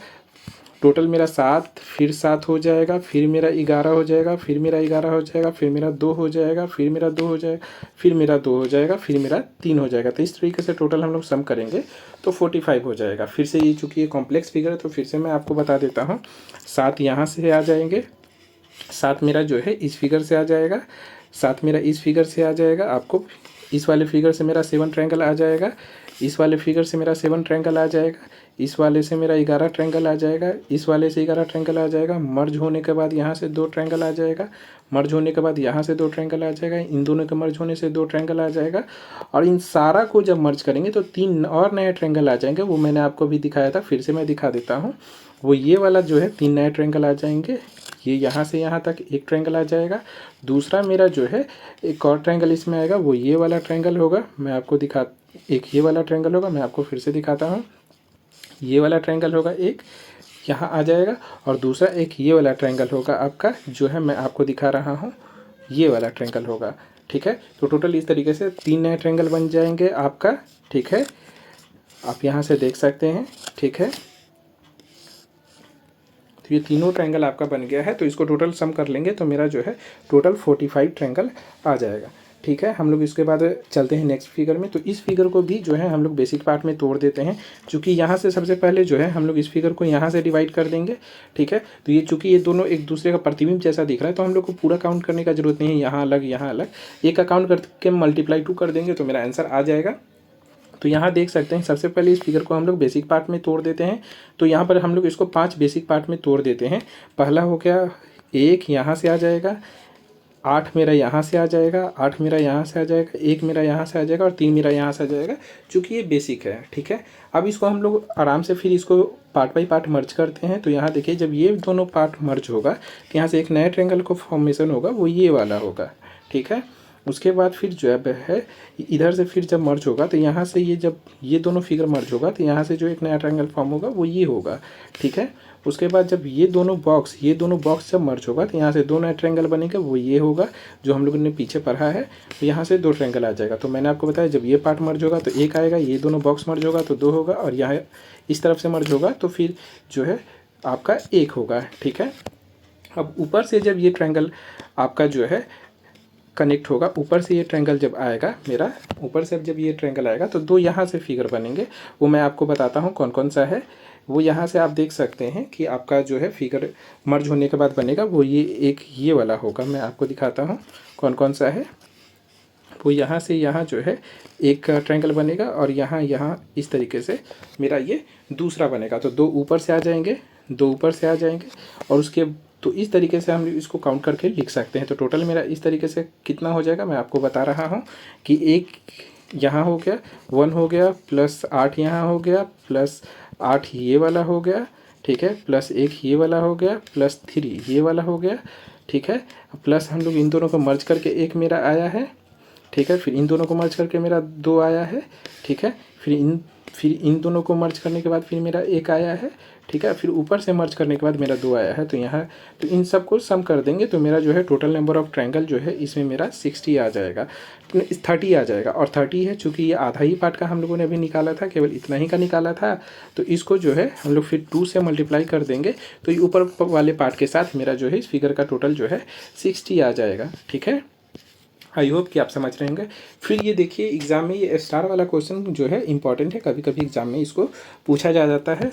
टोटल मेरा, 7 फिर 7 हो जाएगा, फिर मेरा 11 हो जाएगा, फिर मेरा 11 हो जाएगा, फिर मेरा 2 हो जाएगा, फिर मेरा 2 हो जाएगा, फिर मेरा 2 हो जाएगा, फिर मेरा 3 हो जाएगा। तो इस तरीके से टोटल हम लोग सम करेंगे तो 45 हो जाएगा। फिर से ये चूँकि ये कॉम्प्लेक्स फिगर है तो फिर से मैं आपको बता देता हूँ। 7 यहाँ से आ जाएंगे, 7 मेरा जो है इस फिगर से आ जाएगा, 7 मेरा इस फिगर से आ जाएगा। आपको इस वाले फिगर से मेरा 7 ट्रायंगल आ जाएगा, इस वाले फिगर से मेरा 7 ट्रायंगल आ जाएगा, इस वाले से मेरा 11 ट्रायंगल आ जाएगा, इस वाले से 11 ट्रायंगल आ जाएगा। मर्ज होने के बाद यहाँ से 2 ट्रायंगल आ जाएगा, मर्ज होने के बाद यहाँ से 2 ट्रायंगल आ जाएगा, इन दोनों के मर्ज होने से 2 ट्रायंगल आ जाएगा। और इन सारा को जब मर्ज करेंगे तो 3 और नए ट्रायंगल आ जाएंगे। वो मैंने आपको भी दिखाया था, फिर से मैं दिखा देता हूँ। वो ये वाला जो है 3 नए ट्रायंगल आ जाएंगे। ये यहाँ से यहाँ तक एक ट्रायंगल आ जाएगा। दूसरा मेरा जो है एक और ट्रायंगल इसमें आएगा, वो ये वाला ट्रायंगल होगा। मैं आपको एक ये वाला ट्रायंगल होगा, मैं आपको फिर से दिखाता हूँ। ये वाला ट्रायंगल होगा, एक यहाँ आ जाएगा और दूसरा एक ये वाला ट्रायंगल होगा आपका, जो है मैं आपको दिखा रहा हूँ, ये वाला ट्रायंगल होगा। ठीक है, तो टोटल इस तरीके से 3 नए ट्रायंगल बन जाएंगे आपका। ठीक है, आप यहाँ से देख सकते हैं। ठीक है, तो ये तीनों ट्रायंगल आपका बन गया है। तो इसको टोटल सम कर लेंगे तो मेरा जो है टोटल 45 ट्रायंगल आ जाएगा। ठीक है, हम लोग इसके बाद चलते हैं नेक्स्ट फिगर में। तो इस फिगर को भी जो है हम लोग बेसिक पार्ट में तोड़ देते हैं। चूँकि यहाँ से सबसे पहले जो है हम लोग इस फिगर को यहाँ से डिवाइड कर देंगे। ठीक है, तो ये चूँकि ये दोनों एक दूसरे का प्रतिबिंब जैसा दिख रहा है तो हम लोग को पूरा काउंट करने का जरूरत नहीं है, यहाँ अलग यहाँ अलग। एक का काउंट करके मल्टीप्लाई 2 कर देंगे तो मेरा आंसर आ जाएगा। तो यहाँ देख सकते हैं, सबसे पहले इस फिगर को हम लोग बेसिक पार्ट में तोड़ देते हैं। तो यहाँ पर हम लोग इसको 5 बेसिक पार्ट में तोड़ देते हैं। पहला हो गया 1 यहाँ से आ जाएगा, 8 मेरा यहाँ से आ जाएगा, 8 मेरा यहाँ से आ जाएगा, 1 मेरा यहाँ से आ जाएगा और 3 मेरा यहाँ से आ जाएगा, चूँकि ये बेसिक है। ठीक है, अब इसको हम लोग आराम से फिर इसको पार्ट बाई पार्ट मर्ज करते हैं। तो यहाँ देखिए, जब ये दोनों पार्ट मर्ज होगा तो यहाँ से एक नए ट्रायंगल को फॉर्मेशन होगा, वो ये वाला होगा। ठीक है, उसके बाद फिर जो है इधर से फिर जब मर्ज होगा तो यहाँ से जब ये दोनों फिगर मर्ज होगा तो यहाँ से जो एक नया ट्रायंगल फॉर्म होगा वो ये होगा। ठीक है, उसके बाद जब ये दोनों बॉक्स जब मर्ज होगा तो यहाँ से 2 नए ट्रायंगल बनेंगे, वो ये होगा जो हम लोगों ने पीछे पढ़ा है। तो यहाँ से 2 ट्रायंगल आ जाएगा। तो मैंने आपको बताया जब ये पार्ट मर्ज होगा तो 1 आएगा, ये दोनों बॉक्स मर्ज होगा तो 2 होगा, और यहाँ इस तरफ से मर्ज होगा तो फिर जो है आपका 1 होगा। ठीक है, अब ऊपर से जब ये ट्रायंगल आपका जो है कनेक्ट होगा, ऊपर से ये ट्रायंगल जब आएगा मेरा, ऊपर से जब ये ट्रायंगल आएगा तो 2 यहाँ से फिगर बनेंगे। वो मैं आपको बताता हूँ कौन कौन सा है। वो यहाँ से आप देख सकते हैं कि आपका जो है फिगर मर्ज होने के बाद बनेगा, वो ये वाला होगा। मैं आपको दिखाता हूँ कौन कौन सा है। वो यहाँ से यहाँ जो है एक ट्रायंगल बनेगा और यहाँ इस तरीके से मेरा ये दूसरा बनेगा। तो 2 ऊपर से आ जाएंगे, 2 ऊपर से आ जाएंगे और उसके तो इस तरीके से हम इसको काउंट करके लिख सकते हैं। तो टोटल मेरा इस तरीके से कितना हो जाएगा मैं आपको बता रहा हूँ कि 1 यहाँ हो गया, 1 हो गया, प्लस 8 यहाँ हो गया, प्लस 8 ये वाला हो गया। ठीक है, प्लस 1 ये वाला हो गया, प्लस 3 ये वाला हो गया। ठीक है, प्लस हम लोग इन दोनों को मर्ज करके 1 मेरा आया है। ठीक है, फिर इन दोनों को मर्ज करके मेरा 2 आया है। ठीक है, फिर इन फिर इन दोनों को मर्ज करने के बाद फिर मेरा 1 आया है, ठीक है। फिर ऊपर से मर्ज करने के बाद मेरा 2 आया है। तो यहाँ तो इन सब को सम कर देंगे तो मेरा जो है टोटल नंबर ऑफ ट्रायंगल जो है इसमें मेरा 60 आ जाएगा, 30 आ जाएगा। और 30 है, चूँकि ये आधा ही पार्ट का हम लोगों ने अभी निकाला था, केवल इतना ही का निकाला था, तो इसको जो है हम लोग फिर 2 से मल्टीप्लाई कर देंगे तो ये ऊपर वाले पार्ट के साथ मेरा जो है इस फिगर का टोटल जो है 60 आ जाएगा, ठीक है। आई होप कि आप समझ रहे होंगे। फिर ये देखिए एग्ज़ाम में ये स्टार वाला क्वेश्चन जो है इंपॉर्टेंट है, कभी कभी एग्ज़ाम में इसको पूछा जा जाता है,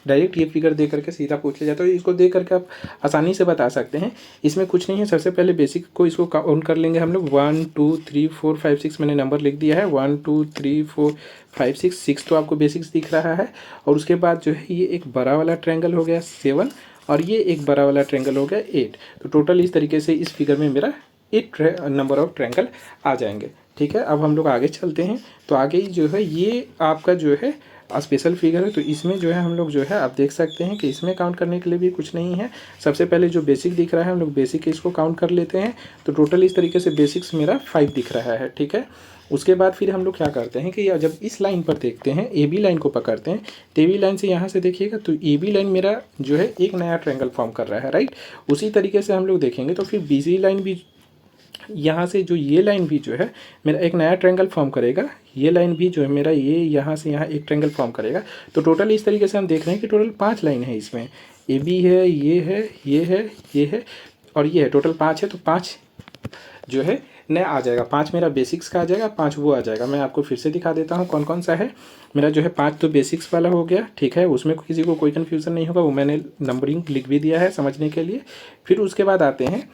डायरेक्ट ये फिगर दे करके सीधा पूछ लिया जाता है। इसको दे करके आप आसानी से बता सकते हैं। इसमें कुछ नहीं है, सबसे पहले बेसिक को इसको काउंट कर लेंगे हम लोग। 1 2 3 4 5 6 मैंने नंबर लिख दिया है। 1 2 3 4 5 6 तो आपको बेसिक्स दिख रहा है। और उसके बाद जो है ये एक बड़ा वाला ट्रायंगल हो गया 7 और ये एक बड़ा वाला ट्रायंगल हो गया 8। तो टोटल इस तरीके से इस फिगर में मेरा 8 नंबर ऑफ ट्रायंगल आ जाएंगे, ठीक है। अब हम लोग आगे चलते हैं। तो आगे जो है ये आपका जो है स्पेशल फिगर है, तो इसमें जो है हम लोग जो है आप देख सकते हैं कि इसमें काउंट करने के लिए भी कुछ नहीं है। सबसे पहले जो बेसिक दिख रहा है हम लोग बेसिक इसको काउंट कर लेते हैं। तो टोटल इस तरीके से बेसिक्स मेरा 5 दिख रहा है, ठीक है। उसके बाद फिर हम लोग क्या करते हैं कि जब इस लाइन पर देखते हैं, ए बी लाइन को पकड़ते हैं, तो ए बी लाइन से यहाँ से देखिएगा तो ए बी लाइन मेरा जो है एक नया ट्रायंगल फॉर्म कर रहा है, राइट। उसी तरीके से हम लोग देखेंगे तो फिर बी सी लाइन भी यहाँ से जो ये लाइन भी जो है मेरा एक नया ट्रायंगल फॉर्म करेगा। ये लाइन भी जो है मेरा ये यहाँ से यहाँ एक ट्रायंगल फॉर्म करेगा। तो टोटल इस तरीके से हम देख रहे हैं कि टोटल 5 लाइन है इसमें। ए बी है, ये है, ये है, ये है और ये है, टोटल 5 है। तो 5 जो है नया आ जाएगा। 5 मेरा बेसिक्स का आ जाएगा, 5 वो आ जाएगा। मैं आपको फिर से दिखा देता हूँ कौन कौन सा है। मेरा जो है 5 तो बेसिक्स वाला हो गया, ठीक है। उसमें किसी को कोई कन्फ्यूज़न नहीं होगा, वो मैंने नंबरिंग लिख भी दिया है समझने के लिए। फिर उसके बाद आते हैं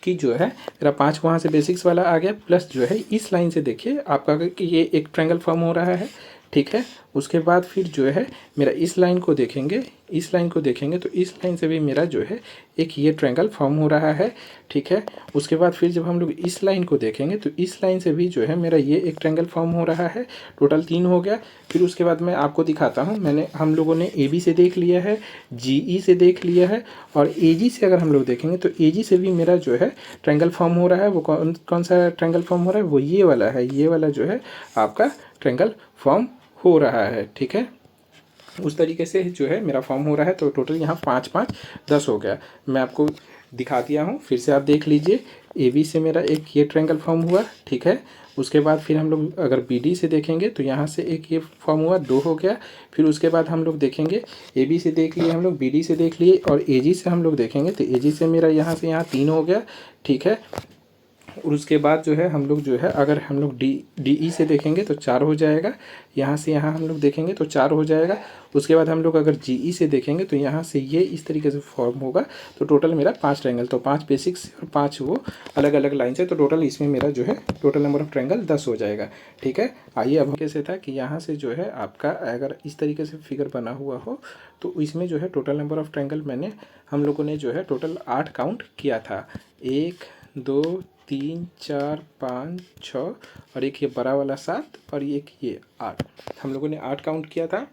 कि जो है मेरा 5 वहाँ से बेसिक्स वाला आ गया, प्लस जो है इस लाइन से देखिए आपका कि ये एक ट्रायंगल फॉर्म हो रहा है, ठीक है। उसके बाद फिर जो है मेरा इस लाइन को देखेंगे, इस लाइन को देखेंगे तो इस लाइन से भी मेरा जो है एक ये ट्रायंगल फॉर्म हो रहा है, ठीक है। उसके बाद फिर जब हम लोग इस लाइन को देखेंगे तो इस लाइन से भी जो है मेरा ये एक ट्रायंगल फॉर्म हो रहा है। टोटल 3 हो गया। फिर उसके बाद मैं आपको दिखाता हूँ, हम लोगों ने ए बी से देख लिया है, जी ई से देख लिया है और ए जी से अगर हम लोग देखेंगे तो ए जी से भी मेरा जो है ट्रायंगल फॉर्म हो रहा है। वो कौन सा ट्रायंगल फॉर्म हो रहा है, वो ये वाला है। ये वाला जो है आपका ट्रायंगल फॉर्म हो रहा है, ठीक है। उस तरीके से जो है मेरा फॉर्म हो रहा है। तो टोटल यहाँ 5 5 10 हो गया। मैं आपको दिखा दिया हूँ, फिर से आप देख लीजिए। ए बी से मेरा एक ये ट्रायंगल फॉर्म हुआ, ठीक है। उसके बाद फिर हम लोग अगर बी डी से देखेंगे तो यहाँ से एक ये फॉर्म हुआ, 2 हो गया। फिर उसके बाद हम लोग देखेंगे ए बी से देख लिए हम लोग, बी डी से देख लिए और ए जी से हम लोग देखेंगे तो ए जी से मेरा यहाँ से यहाँ 3 हो गया, ठीक है। और उसके बाद जो है हम लोग जो है अगर हम लोग डी ई से देखेंगे तो 4 हो जाएगा। यहाँ से यहाँ हम लोग देखेंगे तो 4 हो जाएगा। उसके बाद हम लोग अगर जी ई से देखेंगे तो यहाँ से ये इस तरीके से फॉर्म होगा। तो टोटल मेरा 5 ट्रायंगल, तो 5 बेसिक्स और 5 वो अलग अलग लाइन से, तो टोटल इसमें मेरा जो है टोटल नंबर ऑफ ट्रायंगल 10 हो जाएगा, ठीक है। आइए अब कैसे था कि यहाँ से जो है आपका अगर इस तरीके से फिगर बना हुआ हो तो इसमें जो है टोटल नंबर ऑफ ट्रायंगल हम लोगों ने जो है टोटल 8 काउंट किया था। 1 2 3 4 5 6 और एक ये बड़ा वाला 7 और एक ये 8, हम लोगों ने 8 काउंट किया था।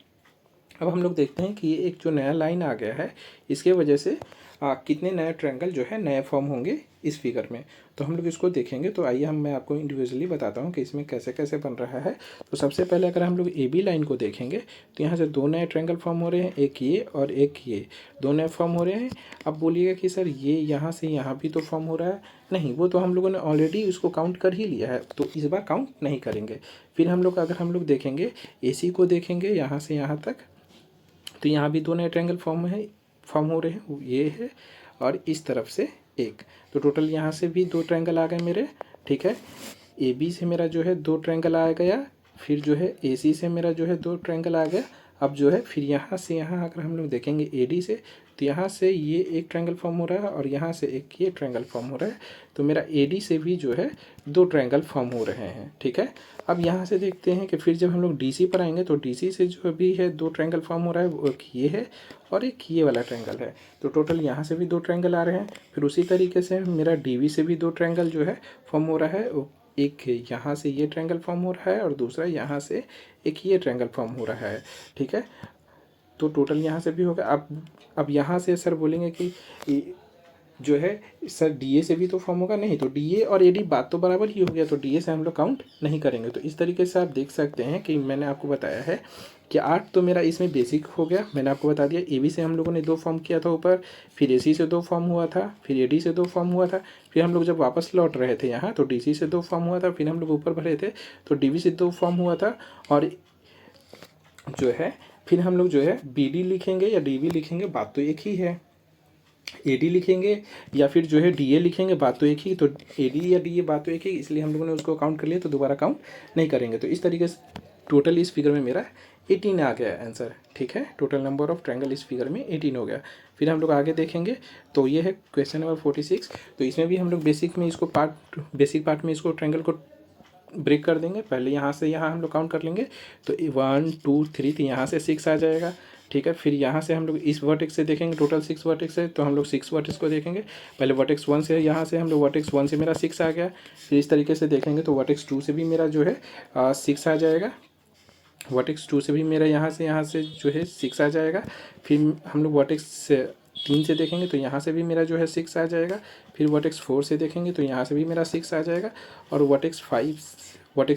अब हम लोग देखते हैं कि ये एक जो नया लाइन आ गया है इसके वजह से कितने नए ट्रायंगल जो है नए फॉर्म होंगे इस फिगर में। तो हम लोग इसको देखेंगे। तो आइए मैं आपको इंडिविजुअली बताता हूँ कि इसमें कैसे कैसे बन रहा है। तो सबसे पहले अगर हम लोग ए बी लाइन को देखेंगे तो यहाँ से 2 नए ट्रायंगल फॉर्म हो रहे हैं, एक ये और एक ये, 2 नए फॉर्म हो रहे हैं। अब बोलिएगा कि सर ये यहाँ से यहाँ भी तो फॉर्म हो रहा है, नहीं, वो तो हम लोगों ने ऑलरेडी उसको काउंट कर ही लिया है, तो इस बार काउंट नहीं करेंगे। फिर हम लोग अगर हम लोग देखेंगे ए सी को देखेंगे यहाँ से यहाँ तक, तो यहाँ भी 2 नए ट्रायंगल फॉर्म हो रहे हैं, वो ये है और इस तरफ से एक। तो टोटल यहाँ से भी 2 ट्रायंगल आ गए मेरे, ठीक है। ए बी से मेरा जो है 2 ट्रायंगल आ गया। फिर जो है ए सी से मेरा जो है 2 ट्रायंगल आ गया। अब जो है फिर यहाँ से यहाँ अगर हम लोग देखेंगे ए डी से तो यहाँ से ये एक ट्रायंगल फॉर्म हो रहा है और यहाँ से एक ये ट्रायंगल फॉर्म हो रहा है। तो मेरा ए डी से भी जो है 2 ट्रायंगल फॉर्म हो रहे हैं, ठीक है। अब यहाँ से देखते हैं कि फिर जब हम लोग डी सी पर आएंगे तो डी सी से जो भी है 2 ट्रायंगल फॉर्म हो रहा है, वो एक ये है और एक ये वाला ट्रायंगल है। तो टोटल यहाँ से भी 2 ट्रायंगल आ रहे हैं। फिर उसी तरीके से मेरा डी वी से भी 2 ट्रायंगल जो है फॉर्म हो रहा है, एक यहाँ से ये ट्रायंगल फॉर्म हो रहा है और दूसरा यहाँ से एक ये ट्रायंगल फॉर्म हो रहा है, ठीक है। तो टोटल यहाँ से भी होगा। अब यहाँ से सर बोलेंगे कि जो है सर डी ए से भी तो फॉर्म होगा, नहीं तो डी ए और ए डी बात तो बराबर ही हो गया, तो डी ए से हम लोग काउंट नहीं करेंगे। तो इस तरीके से आप देख सकते हैं कि मैंने आपको बताया है कि 8 तो मेरा इसमें बेसिक हो गया, मैंने आपको बता दिया। ए बी से हम लोगों ने 2 फॉर्म किया था ऊपर, फिर ए सी से 2 फॉर्म हुआ था, फिर ए डी से 2 फॉर्म हुआ था, फिर हम लोग जब वापस लौट रहे थे यहाँ तो डी सी से 2 फॉर्म हुआ था, फिर हम लोग ऊपर भरे थे तो डी बी से 2 फॉर्म हुआ था, और जो है फिर हम लोग जो है बी डी लिखेंगे या डी बी लिखेंगे, बात तो एक ही है। ए डी लिखेंगे या फिर जो है डी ए लिखेंगे, बात तो एक ही, तो ए डी या डी ए बात तो एक ही, इसलिए हम लोगों ने उसको काउंट कर लिया, तो दोबारा काउंट नहीं करेंगे। तो इस तरीके से टोटल इस फिगर में मेरा 18 आ गया आंसर, ठीक है। टोटल नंबर ऑफ ट्रायंगल इस फिगर में 18 हो गया। फिर हम लोग आगे देखेंगे तो ये है क्वेश्चन नंबर 46। तो इसमें भी हम लोग बेसिक पार्ट में इसको ट्रायंगल को ब्रेक कर देंगे। पहले यहाँ से यहाँ हम लोग काउंट कर लेंगे, तो 1 2 3, तो यहाँ से 6 आ जाएगा, ठीक है। फिर यहाँ से हम लोग इस वर्टेक्स से देखेंगे, टोटल 6 वर्टेक्स है, तो हम लोग 6 वर्टेक्स को देखेंगे। पहले वर्टेक्स 1 से, यहाँ से हम लोग वर्टेक्स 1 से मेरा 6 आ गया। फिर इस तरीके से देखेंगे तो वर्टेक्स 2 से भी मेरा जो है 6 आ जाएगा। वर्टेक्स 2 से भी मेरा यहाँ से जो है 6 आ जाएगा। फिर हम लोग वर्टेक्स 3 से देखेंगे तो यहाँ से भी मेरा जो है 6 आ जाएगा। फिर वर्टेक्स 4 से देखेंगे तो यहाँ से भी मेरा 6 आ जाएगा। और वर्टेक्स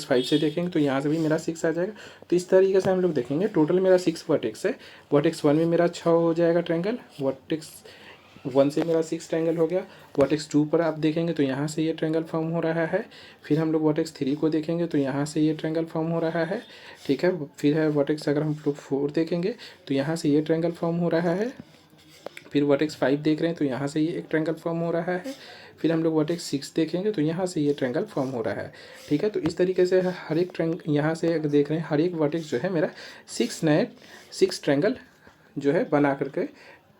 5 से देखेंगे तो यहाँ से भी मेरा 6 आ जाएगा। तो इस तरीके से हम लोग देखेंगे, टोटल मेरा 6 वर्टेक्स है। वर्टेक्स 1 में मेरा 6 हो जाएगा ट्रायंगल, वर्टेक्स 1 से मेरा 6 ट्रायंगल हो गया। वर्टेक्स 2 पर आप देखेंगे तो यहाँ से ये ट्रायंगल फॉर्म हो रहा है। फिर हम लोग वर्टेक्स 3 को देखेंगे तो यहाँ से ये ट्रायंगल फॉर्म हो रहा है, ठीक है। फिर है वर्टेक्स, अगर हम लोग 4 देखेंगे तो यहाँ से ये ट्रायंगल फॉर्म हो रहा है। फिर वर्टेक्स 5 देख रहे हैं तो यहाँ से ये एक ट्रायंगल फॉर्म हो रहा है। फिर हम लोग वर्टेक्स 6 देखेंगे तो यहाँ से ये ट्रायंगल फॉर्म हो रहा है, ठीक है। तो इस तरीके से हर एक ट्रायंगल, यहाँ से अगर देख रहे हैं हर एक वर्टेक्स जो है मेरा 6 ट्रायंगल जो है बना करके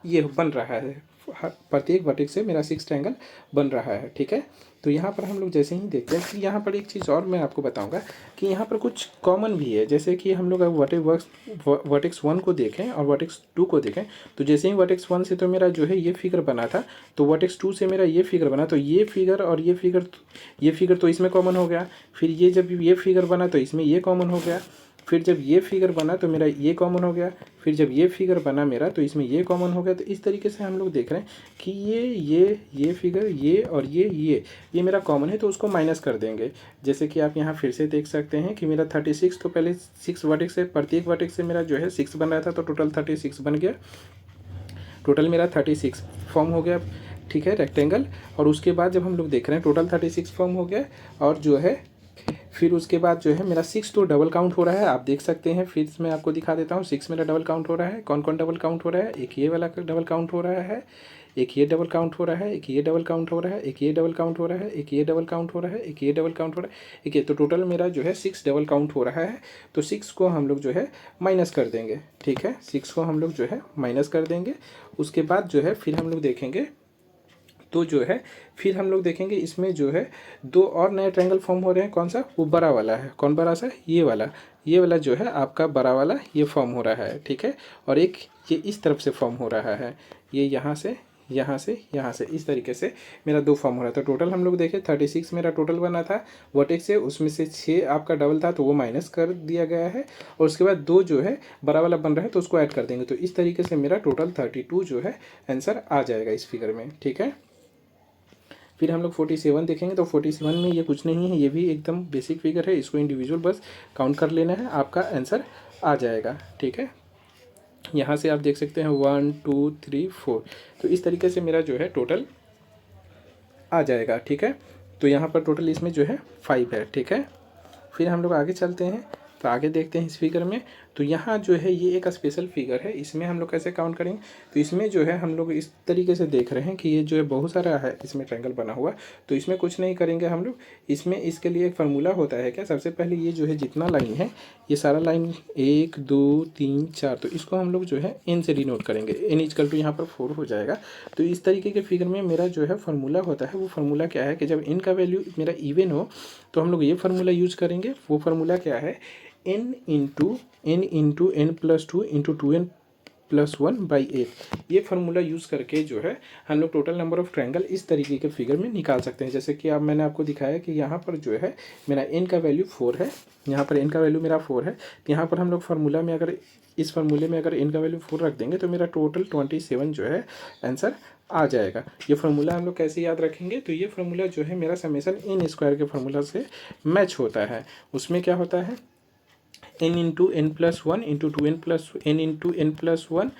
ये बन रहा है। प्रत्येक वर्टेक्स से मेरा 6 ट्रायंगल बन रहा है, ठीक है। तो यहाँ पर हम लोग जैसे ही देखते हैं कि यहाँ पर एक चीज़ और मैं आपको बताऊंगा कि यहाँ पर कुछ कॉमन भी है। जैसे कि हम लोग वर्टेक्स 1 को देखें और वर्टेक्स 2 को देखें, तो जैसे ही वर्टेक्स 1 से तो मेरा जो है ये फिगर बना था, तो वर्टेक्स 2 से मेरा ये फिगर बना, तो ये फिगर और ये फिगर तो इसमें कॉमन हो गया। फिर ये जब ये फिगर बना तो इसमें ये कॉमन हो गया। फिर जब ये फिगर बना तो मेरा ये कॉमन हो गया। फिर जब ये फिगर बना मेरा तो इसमें ये कॉमन हो गया। तो इस तरीके से हम लोग देख रहे हैं कि ये फिगर, ये और ये मेरा कॉमन है, तो उसको माइनस कर देंगे। जैसे कि आप यहाँ फिर से देख सकते हैं कि मेरा 36, तो पहले 6 वर्टेक्स से, प्रत्येक वर्टेक्स से मेरा जो है 6 बन रहा था, तो टोटल 36 बन गया। टोटल मेरा 36 फॉर्म हो गया, ठीक है, रेक्टेंगल। और उसके बाद जब हम लोग देख रहे हैं टोटल 36 फॉर्म हो गया। और जो है फिर उसके बाद जो है मेरा 6 तो डबल काउंट हो रहा है, आप देख सकते हैं। फिर मैं आपको दिखा देता हूँ, 6 मेरा डबल काउंट हो रहा है। कौन कौन डबल काउंट हो रहा है? एक ये वाला डबल काउंट हो रहा है, एक ये डबल काउंट हो रहा है, एक ये डबल काउंट हो रहा है, एक ये डबल काउंट हो रहा है, एक ये डबल काउंट हो रहा है, एक ये डबल काउंट हो रहा है, एक ये। तो टोटल मेरा जो है 6 डबल काउंट हो रहा है। तो 6 को हम लोग जो है माइनस कर देंगे, ठीक है। 6 को हम लोग जो है माइनस कर देंगे। उसके बाद जो है फिर हम लोग देखेंगे तो जो है फिर हम लोग देखेंगे इसमें जो है 2 और नए ट्रायंगल फॉर्म हो रहे हैं। कौन सा? वो बड़ा वाला है। कौन बड़ा सा? ये वाला जो है आपका बड़ा वाला ये फॉर्म हो रहा है, ठीक है। और एक ये इस तरफ से फॉर्म हो रहा है, ये यहाँ से इस तरीके से मेरा 2 फॉर्म हो रहा था। टोटल हम लोग देखें 36 मेरा टोटल बना था वर्टेक्स से, उसमें से 6 आपका डबल था तो वो माइनस कर दिया गया है। और उसके बाद 2 जो है बड़ा वाला बन रहा है तो उसको ऐड कर देंगे। तो इस तरीके से मेरा टोटल 32 जो है आंसर आ जाएगा इस फिगर में, ठीक है। फिर हम लोग 47 देखेंगे तो 47 में ये कुछ नहीं है, ये भी एकदम बेसिक फिगर है, इसको इंडिविजुअल बस काउंट कर लेना है, आपका आंसर आ जाएगा, ठीक है। यहाँ से आप देख सकते हैं 1 2 3 4, तो इस तरीके से मेरा जो है टोटल आ जाएगा, ठीक है। तो यहाँ पर टोटल इसमें जो है 5 है, ठीक है। फिर हम लोग आगे चलते हैं तो आगे देखते हैं इस फिगर में। तो यहाँ जो है ये एक स्पेशल फिगर है, इसमें हम लोग कैसे काउंट करेंगे? तो इसमें जो है हम लोग इस तरीके से देख रहे हैं कि ये जो है बहुत सारा है इसमें ट्रायंगल बना हुआ। तो इसमें कुछ नहीं करेंगे हम लोग, इसमें इसके लिए एक फार्मूला होता है क्या। सबसे पहले ये जो है जितना लाइन है ये सारा लाइन 1 2 3 4, तो इसको हम लोग जो है n से डिनोट करेंगे। n इक्वल टू यहाँ पर 4 हो जाएगा। तो इस तरीके के फिगर में मेरा जो है फार्मूला होता है, वो फार्मूला क्या है कि जब n का वैल्यू मेरा इवन हो तो हम लोग ये फार्मूला यूज करेंगे। वो फार्मूला क्या है? n into n plus 2 into 2n n+1/8। ये फार्मूला यूज़ करके जो है हम लोग टोटल नंबर ऑफ़ ट्रायंगल इस तरीके के फिगर में निकाल सकते हैं। जैसे कि अब मैंने आपको दिखाया कि यहाँ पर जो है मेरा n का वैल्यू 4 है, यहाँ पर n का वैल्यू मेरा 4 है। तो यहाँ पर हम लोग फार्मूला में अगर इस फार्मूले में अगर n का वैल्यू 4 रख देंगे तो मेरा टोटल 27 जो है आंसर आ जाएगा। ये फार्मूला हम लोग कैसे याद रखेंगे, तो ये फार्मूला जो है मेरा समेसन n² के फार्मूला से मैच होता है। उसमें क्या होता है, n×n+1 into 2n+n into n+1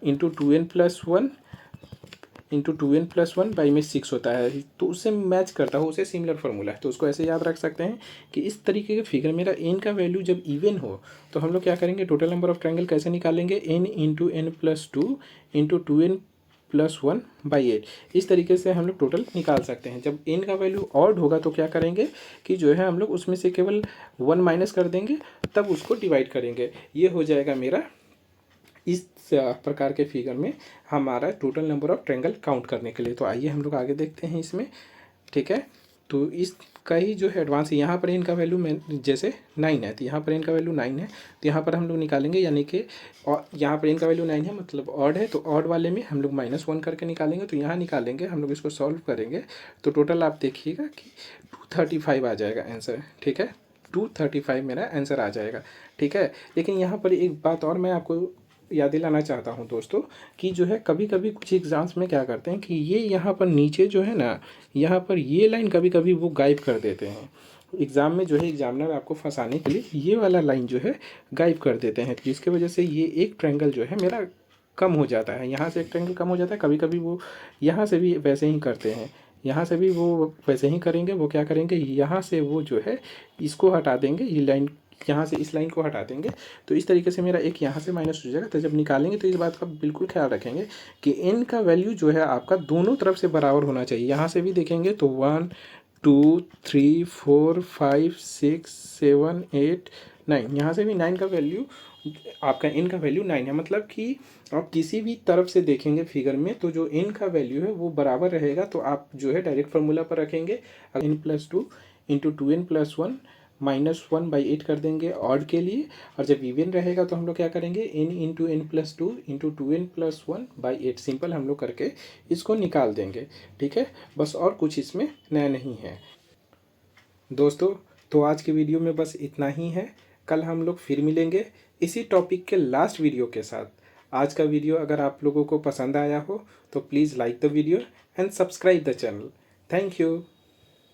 into 2n+1 into 2n+1 by में 6 होता है। तो उससे मैच करता हो, उसे सिमिलर फार्मूला है। तो उसको ऐसे याद रख सकते हैं कि इस तरीके के फिगर मेरा n का वैल्यू जब इवन हो तो हम लोग क्या करेंगे, टोटल नंबर ऑफ ट्रायंगल कैसे निकालेंगे, n×n+2 इंटू 2n+1/8। इस तरीके से हम लोग टोटल निकाल सकते हैं। जब n का वैल्यू ऑड होगा तो क्या करेंगे कि जो है हम लोग उसमें से केवल 1 माइनस कर देंगे, तब उसको डिवाइड करेंगे। ये हो जाएगा मेरा इस प्रकार के फिगर में हमारा total number of triangle count करने के लिए। तो आइए हम लोग आगे देखते हैं इसमें, ठीक है। तो इसका ही जो है एडवांस, यहाँ पर इनका वैल्यू जैसे 9 है तो यहाँ पर इनका वैल्यू 9 है, तो यहाँ पर हम लोग निकालेंगे, यानी कि और यहाँ पर इनका वैल्यू 9 है मतलब ऑड है, तो ऑड वाले में हम लोग -1 करके निकालेंगे। तो यहाँ निकालेंगे हम लोग, इसको सॉल्व करेंगे तो टोटल आप देखिएगा कि 235 आ जाएगा आंसर, ठीक है। 235 मेरा आंसर आ जाएगा, ठीक है। लेकिन यहाँ पर एक बात और मैं आपको याद दिलाना चाहता हूँ दोस्तों, कि जो है कभी कभी कुछ एग्ज़ाम्स में क्या करते हैं कि ये यहाँ पर नीचे जो है ना, यहाँ पर ये लाइन कभी कभी वो गायब कर देते हैं। एग्ज़ाम में जो है एग्जामिनर आपको फंसाने के लिए ये वाला लाइन जो है गायब कर देते हैं, जिसकी वजह से ये एक ट्रायंगल जो है मेरा कम हो जाता है। यहाँ से एक ट्रायंगल कम हो जाता है। कभी कभी वो यहाँ से भी वैसे ही करते हैं, यहाँ से भी वो वैसे ही करेंगे। वो क्या करेंगे, यहाँ से वो जो है इसको हटा देंगे, ये लाइन यहाँ से इस लाइन को हटा देंगे। तो इस तरीके से मेरा एक यहाँ से माइनस हो जाएगा। तो जब निकालेंगे तो इस बात का बिल्कुल ख्याल रखेंगे कि n का वैल्यू जो है आपका दोनों तरफ से बराबर होना चाहिए। यहाँ से भी देखेंगे तो 1 2 3 4 5 6 7 8 9, यहाँ से भी 9 का वैल्यू, आपका n का वैल्यू 9 है। मतलब कि आप किसी भी तरफ से देखेंगे फिगर में तो जो n का वैल्यू है वो बराबर रहेगा। तो आप जो है डायरेक्ट फार्मूला पर रखेंगे, n+2 इंटू 2n+1 -1/8 कर देंगे ऑड के लिए। और जब इवन रहेगा तो हम लोग क्या करेंगे, n×n+2 इंटू 2n+1/8 सिंपल हम लोग करके इसको निकाल देंगे, ठीक है। बस और कुछ इसमें नया नहीं है दोस्तों। तो आज की वीडियो में बस इतना ही है। कल हम लोग फिर मिलेंगे इसी टॉपिक के लास्ट वीडियो के साथ। आज का वीडियो अगर आप लोगों को पसंद आया हो तो please like the video and subscribe the channel. Thank you.